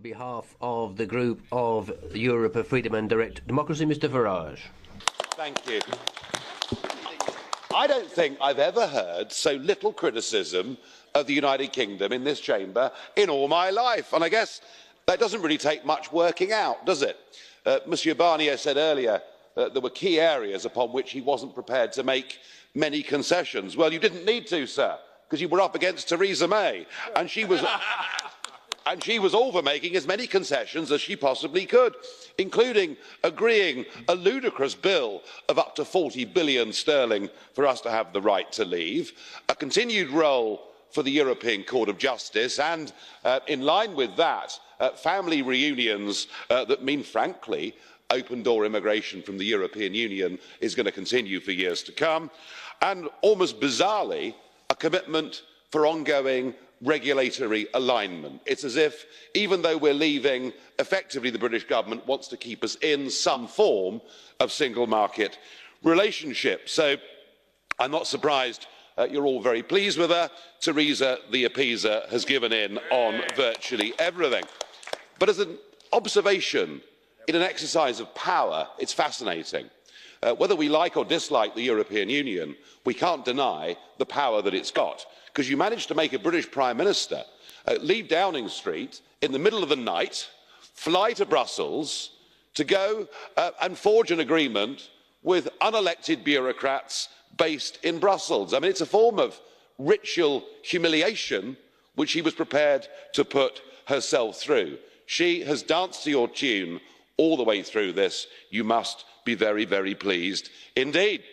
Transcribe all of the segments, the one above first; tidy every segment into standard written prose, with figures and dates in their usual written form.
behalf of the group of Europe of Freedom and Direct Democracy, Mr. Farage. Thank you. I don't think I've ever heard so little criticism of the United Kingdom in this chamber in all my life. And I guess that doesn't really take much working out, does it? Monsieur Barnier said earlier that there were key areas upon which he wasn't prepared to make many concessions. Well, you didn't need to, sir, because you were up against Theresa May, and she was all for making as many concessions as she possibly could, including agreeing a ludicrous bill of up to 40 billion sterling for us to have the right to leave, a continued role for the European Court of Justice, and in line with that, family reunions that mean, frankly, open-door immigration from the European Union is going to continue for years to come, and almost bizarrely, a commitment for ongoing regulatory alignment. It's as if, even though we're leaving, effectively the British government wants to keep us in some form of single market relationship. So I'm not surprised you're all very pleased with her. Theresa the Appeaser has given in on virtually everything. But as an observation in an exercise of power, it's fascinating. Whether we like or dislike the European Union, we can't deny the power that it's got, because you managed to make a British Prime Minister leave Downing Street in the middle of the night, fly to Brussels to go and forge an agreement with unelected bureaucrats based in Brussels. I mean, it's a form of ritual humiliation which she was prepared to put herself through. She has danced to your tune all the way through this. You must be very, very pleased indeed.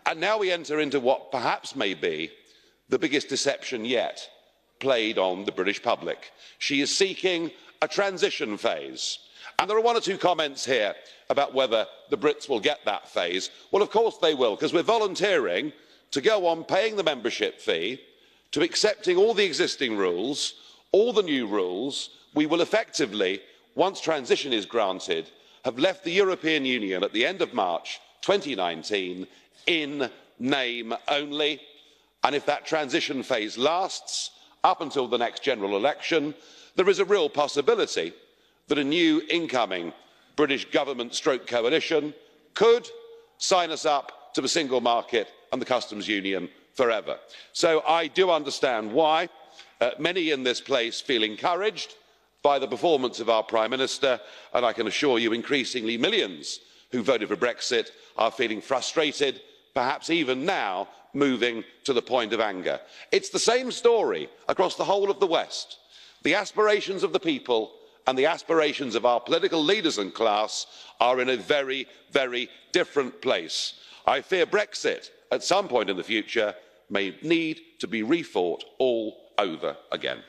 And now we enter into what perhaps may be the biggest deception yet played on the British public. She is seeking a transition phase. And there are one or two comments here about whether the Brits will get that phase. Well, of course they will, because we're volunteering to go on paying the membership fee, to accepting all the existing rules, all the new rules. We will effectively, once transition is granted, have left the European Union at the end of March 2019 in name only. And if that transition phase lasts up until the next general election, there is a real possibility that a new incoming British government stroke coalition could sign us up to the single market and the customs union forever. So I do understand why many in this place feel encouraged by the performance of our Prime Minister, and I can assure you increasingly millions who voted for Brexit are feeling frustrated, perhaps even now moving to the point of anger. It's the same story across the whole of the West. The aspirations of the people and the aspirations of our political leaders and class are in a very, very different place. I fear Brexit, at some point in the future, may need to be refought all over again.